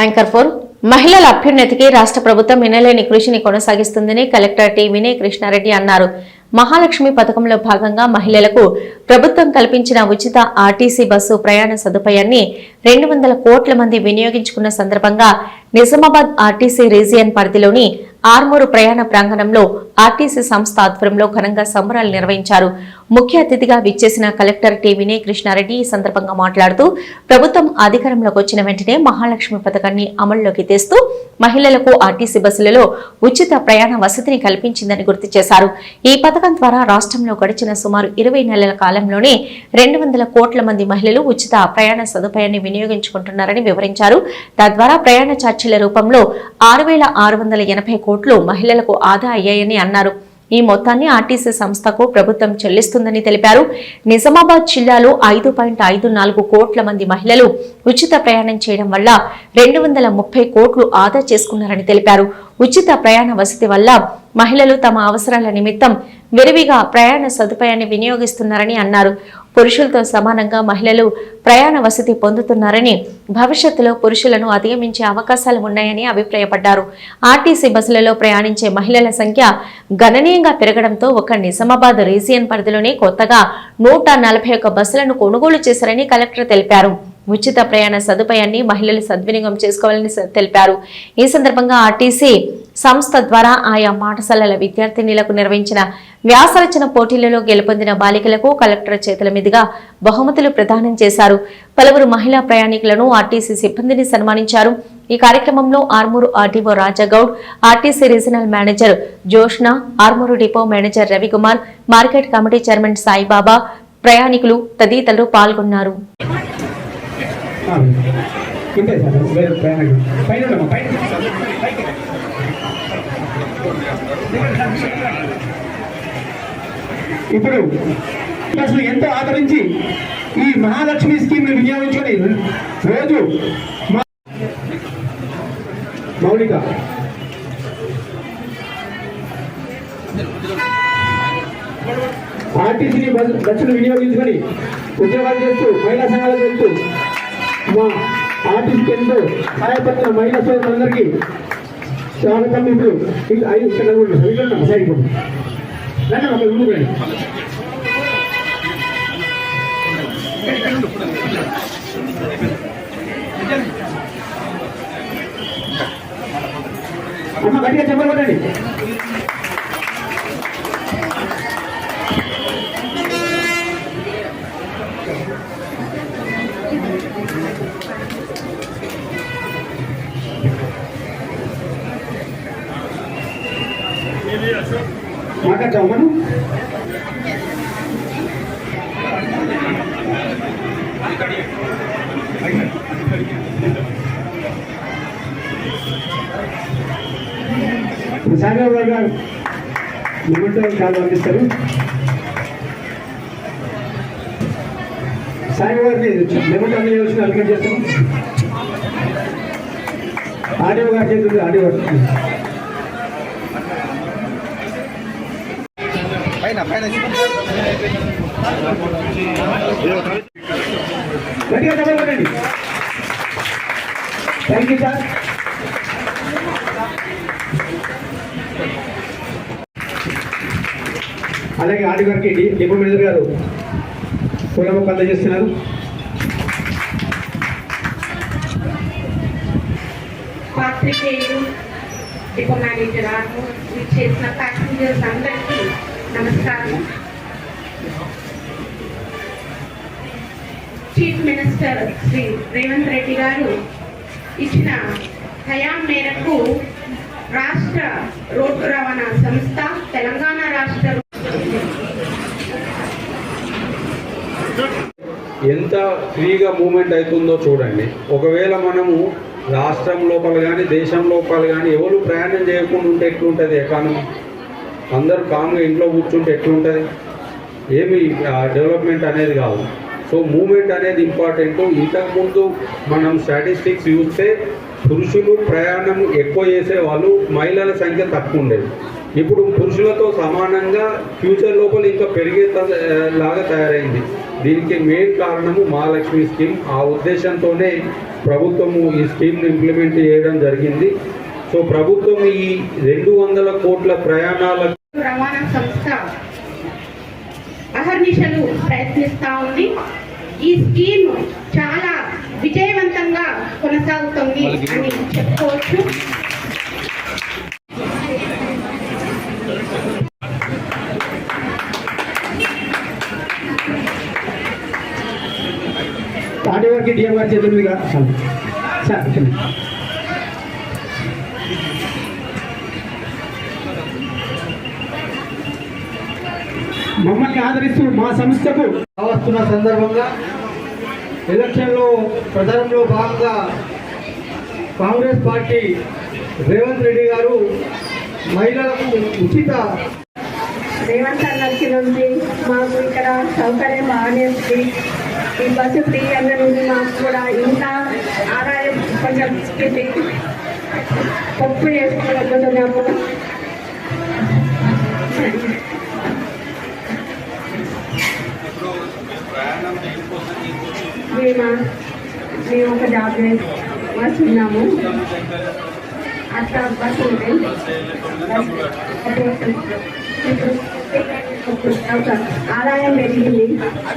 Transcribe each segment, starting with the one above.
Anchor 4 మహిళల అభ్యున్నతికి రాష్ట్ర ప్రభుత్వం ఎనలేని కృషిని కొనసాగిస్తుందని కలెక్టర్ టి వినయ్ కృష్ణారెడ్డి అన్నారు. మహాలక్ష్మి పథకంలో భాగంగా మహిళలకు ప్రభుత్వం కల్పించిన ఉచిత ఆర్టీసీ బస్సు ప్రయాణ సదుపాయాన్ని 200 కోట్ల మంది వినియోగించుకున్న సందర్భంగా నిజామాబాద్ ఆర్టీసీ రీజియన్ పరిధిలోని ఆర్మూరు ప్రయాణ ప్రాంగణంలో ఆర్టీసీ సంస్థ ఆధ్వర్యంలో ఘనంగా సంబరాలు నిర్వహించారు. ముఖ్య అతిథిగా విచ్చేసిన కలెక్టర్ టి వినయ్ కృష్ణారెడ్డి ఈ సందర్భంగా మాట్లాడుతూ ప్రభుత్వం అధికారంలోకి వచ్చిన వెంటనే మహాలక్ష్మి పథకాన్ని అమల్లోకి తెస్తూ మహిళలకు ఆర్టీసీ బస్సులలో ఉచిత ప్రయాణ వసతిని కల్పించిందని గుర్తు చేశారు. ఈ పథకం ద్వారా రాష్ట్రంలో గడిచిన సుమారు 20 నెలల కాలంలోనే 200 కోట్ల మంది మహిళలు ఉచిత ప్రయాణ సదుపాయాన్ని వినియోగించుకుంటున్నారని వివరించారు. తద్వారా ప్రయాణ ఛార్జీల రూపంలో 6,680 కోట్లు మహిళలకు ఆదా అయ్యాయని అన్నారు. ఈ మొత్తాన్ని ఆర్టీసీ సంస్థకు ప్రభుత్వం చెల్లిస్తుందని తెలిపారు. నిజామాబాద్ జిల్లాలో 5.54 కోట్ల మంది మహిళలు ఉచిత ప్రయాణం చేయడం వల్ల 230 కోట్లు ఆదా చేసుకున్నారని తెలిపారు. ఉచిత ప్రయాణ వసతి వల్ల మహిళలు తమ అవసరాల నిమిత్తం విరివిగా ప్రయాణ సదుపాయాన్ని వినియోగిస్తున్నారని అన్నారు. పురుషులతో సమానంగా మహిళలు ప్రయాణ వసతి పొందుతున్నారని, భవిష్యత్తులో పురుషులను అధిగమించే అవకాశాలు ఉన్నాయని అభిప్రాయపడ్డారు. ఆర్టీసీ బస్సులలో ప్రయాణించే మహిళల సంఖ్య గణనీయంగా పెరగడంతో ఒక నిజామాబాద్ రీజియన్ పరిధిలోనే కొత్తగా 141 బస్సులను కొనుగోలు చేశారని కలెక్టర్ తెలిపారు. ఉచిత ప్రయాణ సదుపాయాన్ని మహిళలు సద్వినియోగం చేసుకోవాలని తెలిపారు. ఈ సందర్భంగా ఆర్టీసీ సంస్థ ద్వారా ఆయా పాఠశాలల విద్యార్థినిలకు నిర్వహించిన వ్యాసరచన పోటీలలో గెలుపొందిన బాలికలకు కలెక్టర్ చేతుల మీదుగా బహుమతులు ప్రదానం చేశారు. పలువురు మహిళా ప్రయాణికులను ఆర్టీసీ సిబ్బందిని సన్మానించారు. ఈ కార్యక్రమంలో Armur RDO Rajagoud, RTC regional manager Joshna, Armur depot manager Ravikumar, market committee chairman Saibaba, ప్రయాణికులు తదితరులు పాల్గొన్నారు. ఇప్పుడు అసలు ఎంతో ఆదరించి ఈ మహాలక్ష్మి స్కీమ్ ని వినియోగించుకొని రోజు మౌలిక ఆర్టీసీని బస్సులు వినియోగించుకొని ఉద్యోగాలు చేస్తూ మహిళా సంఘాలకు వెళ్తూ మా ఆర్టీసీకి ఎంతో సహాయపడుతున్న మహిళా సోదరులందరికీ స్వాగతం. ఇప్పుడు 5 సెకండ్లు సైడ్ అమ్మ గట్టిగా చెప్పబడండి. మాట్లాడతాం మనం సాగర్ గారు నిమిషం చాలా అందిస్తారు. సాగర్ గారిని నిమిషం అందజేయాల్సిన అభివృద్ధి చేస్తాం. ఆడియో గారు చేస్తుంది. ఆడియో గట్టిగా చెప్పండి. Thank you sir. అలాగే ఆడి గారికి డిపో మేనేజర్ గారు పూల మొక్క అందజేస్తున్నారు. పాత్రికేయులు, డిపో మేనేజర్ చేసిన ప్యాసింజర్స్ అందరికీ నమస్కారం. చీఫ్ మినిస్టర్ శ్రీ రేవంత్ రెడ్డి గారు ఇచ్చిన హయాం మేరకు రాష్ట్ర రోడ్డు రవాణా సంస్థ తెలంగాణ రాష్ట్ర ఎంత ఫ్రీగా మూమెంట్ అవుతుందో చూడండి. ఒకవేళ మనము రాష్ట్రం లోపల కానీ దేశం లోపల కానీ ఎవరు ప్రయాణం చేయకుండా ఉంటే ఎట్లుంటుంది ఎకానమీ? అందరూ కామ్గా ఇంట్లో కూర్చుంటే ఎట్లుంటుంది? ఏమి డెవలప్మెంట్ అనేది కాదు. సో మూమెంట్ అనేది ఇంపార్టెంట్. ఇంతకుముందు మనం స్టాటిస్టిక్స్ చూస్తే పురుషులు ప్రయాణం ఎక్కువ చేసేవాళ్ళు, మహిళల సంఖ్య తక్కువ ఉండేది. ఇప్పుడు పురుషులతో సమానంగా ఫ్యూచర్ లోపల ఇంకా పెరిగేలాగా తయారైంది. దీనికి మెయిన్ కారణము మహాలక్ష్మి స్కీమ్. ఆ ఉద్దేశంతోనే ప్రభుత్వము ఈ స్కీమ్ని ఇంప్లిమెంట్ చేయడం జరిగింది. సో ప్రభుత్వం ఈ 200 కోట్ల ప్రయాణాల రవాణా సంస్థ అహర్నిశలు ప్రయత్నిస్తూ ఉంది. ఈ స్కీమ్ చాలా విజయవంతంగా కొనసాగుతుంది అని చెప్పుకోవచ్చు. ఆటోవర్కి డిఎం గారి చేతుల మీదుగా సార్ మమ్మల్ని ఆదరిస్తూ మా సంస్థకు వస్తున్న సందర్భంగా ఎలక్షన్లో ప్రచారంలో భాగంగా కాంగ్రెస్ పార్టీ రేవంత్ రెడ్డి గారు మహిళలకు ఉచిత రేవంత్ అన్నకి నుండి మాకు ఇక్కడ సౌకర్యం బాగానే ఉంది. ఈ బస్సు ఫ్రీ అన్న నుండి మాకు కూడా ఇంకా ఆదాయం కొంచెం ఇది పప్పు చేసుకోగలుగుతున్నాము. మేము ఒక జాబ్ వస్తున్నాము. అట్లా బస్సు ఉంటే ఆదాయం పెరిగింది.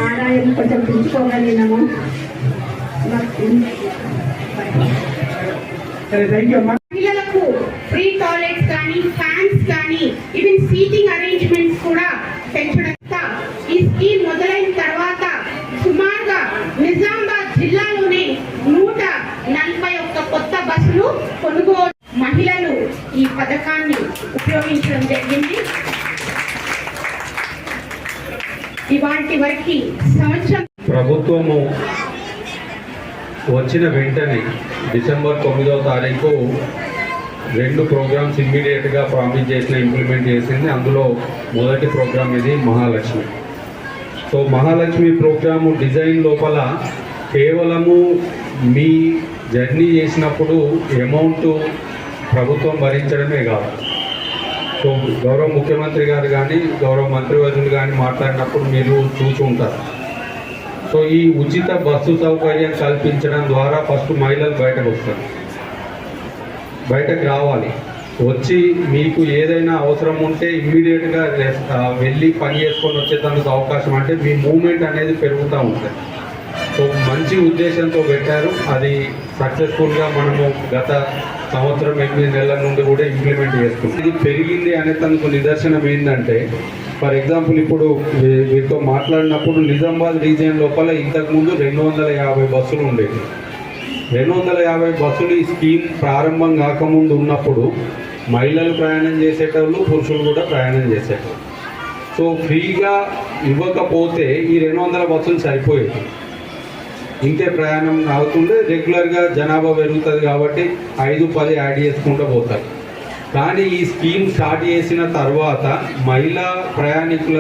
ఆదాయం కొంచెం పెంచుకోగలిగినాము. మహిళలకు ఫ్రీ టాయిలెట్స్ కానీ ఫ్యాన్స్ కానీ ఈవెన్ సీటింగ్ అరేంజ్మెంట్స్ కూడా పెంచడం. ఈ స్కీమ్ మొదలైన తర్వాత సుమారుగా నిజామాబాద్ జిల్లాలోనే 141 కొత్త బస్సులు కొనుగోలు. మహిళలు ఈ పథకాన్ని ఉపయోగించడం జరిగింది. ఇవాటి వరకు సంవత్సరం ప్రభుత్వము వచ్చిన వెంటనే డిసెంబర్ 9వ తారీఖు 2 ప్రోగ్రామ్స్ ఇమ్మీడియట్గా ప్రామిస్ చేసిన ఇంప్లిమెంట్ చేసింది. అందులో మొదటి ప్రోగ్రామ్ ఇది Mahalakshmi. So Mahalakshmi programme design లోపల కేవలము మీ జర్నీ చేసినప్పుడు అమౌంట్ ప్రభుత్వం భరించడమే కాదు. సో గౌరవ ముఖ్యమంత్రి గారు కానీ గౌరవ మంత్రివర్యులు కానీ మాట్లాడినప్పుడు మీరు చూసి ఉంటారు. సో ఈ ఉచిత బస్సు సౌకర్యం కల్పించడం ద్వారా ఫస్ట్ మహిళలు బయటకు రావాలి. వచ్చి మీకు ఏదైనా అవసరం ఉంటే ఇమ్మీడియట్గా వెళ్ళి పని చేసుకొని వచ్చేందుకు అవకాశం, అంటే మీ మూమెంట్ అనేది పెరుగుతూ ఉంటుంది. సో మంచి ఉద్దేశంతో పెట్టారు. అది సక్సెస్ఫుల్గా మనము గత సంవత్సరం 8 నెలల నుండి కూడా ఇంప్లిమెంట్ చేస్తున్నాం. ఇది పెరిగింది అనేందుకు నిదర్శనం ఏంటంటే, ఫర్ ఎగ్జాంపుల్ ఇప్పుడు వీరితో మాట్లాడినప్పుడు నిజామాబాద్ రీజియన్ లోపల ఇంతకుముందు 250 బస్సులు ఉండేవి. 250 బస్సులు ఈ స్కీమ్ ప్రారంభం కాకముందు ఉన్నప్పుడు మహిళలు ప్రయాణం చేసేటోళ్ళు, పురుషులు కూడా ప్రయాణం చేసేటోళ్ళు. సో ఫ్రీగా ఇవ్వకపోతే ఈ 200 బస్సులు సరిపోయేది. ఇంతే ప్రయాణం అవుతుండే, రెగ్యులర్గా జనాభా పెరుగుతుంది కాబట్టి 5-10 యాడ్ చేసుకుంటూ పోతారు. కానీ ఈ స్కీమ్ స్టార్ట్ చేసిన తర్వాత మహిళా ప్రయాణికుల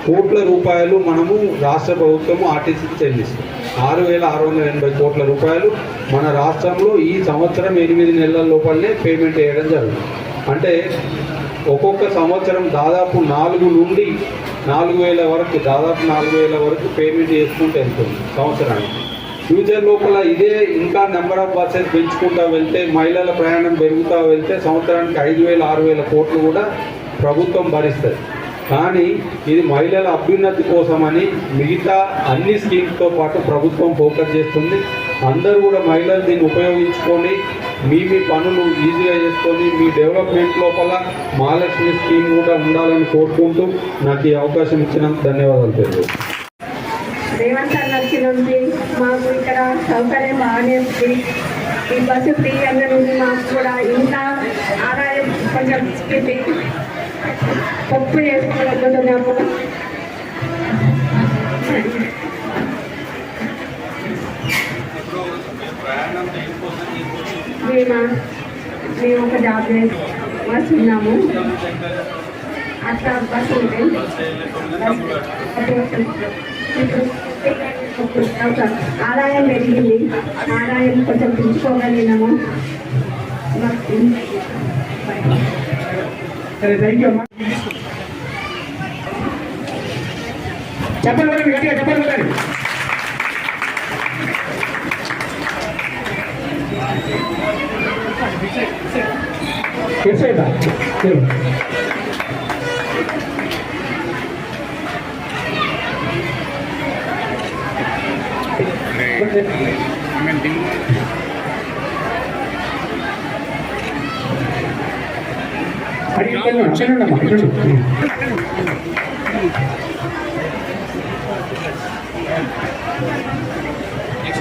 కోట్ల రూపాయలు మనము రాష్ట్ర ప్రభుత్వము ఆర్టీసీకి చెల్లిస్తాం. 6,680 కోట్ల రూపాయలు మన రాష్ట్రంలో ఈ సంవత్సరం 8 నెలల లోపలనే పేమెంట్ చేయడం జరుగుతుంది. అంటే ఒక్కొక్క సంవత్సరం దాదాపు 4 నుండి 4,000 వరకు, దాదాపు 4,000 వరకు పేమెంట్ చేసుకుంటూ వెళ్తుంది సంవత్సరానికి. ఫ్యూచర్ లోపల ఇదే ఇంకా నెంబర్ ఆఫ్ బస్సెస్ పెంచుకుంటూ వెళ్తే, మహిళల ప్రయాణం పెరుగుతూ వెళ్తే సంవత్సరానికి 5,000-6,000 కోట్లు కూడా ప్రభుత్వం భరిస్తుంది. కానీ ఇది మహిళల అభ్యున్నతి కోసమని మిగతా అన్ని స్కీమ్స్తో పాటు ప్రభుత్వం ఫోకస్ చేస్తుంది. అందరూ కూడా మహిళలు దీన్ని ఉపయోగించుకొని మీ పనులు ఈజీగా చేసుకొని మీ డెవలప్మెంట్ లోపల మహాలక్ష్మి స్కీమ్ కూడా ఉండాలని కోరుకుంటూ నాకు ఈ అవకాశం ఇచ్చినందుకు ధన్యవాదాలు తెలియజేస్తాను. రేవంత్ అన్నకి నుండి మాకు ఇక్కడ సౌకర్యం బాగానే ఉంది. ఈ బస్సు ఫ్రీ అన్న నుండి మాకు కూడా ఇంకా ఆదాయం కొంచెం ఇది పప్పు చేసుకోగలుగుతున్నాము. మేము ఒక జాబ్ వస్తున్నాము. అట్లా బస్సు ఉంటే ఆదాయం పెరిగింది. ఆదాయం కొంచెం పెంచుకోగలిగినాము. సరే, థ్యాంక్ యూ అమ్మా. చెప్పండి, గట్టిగా చెప్పండి. ఎక్సైట్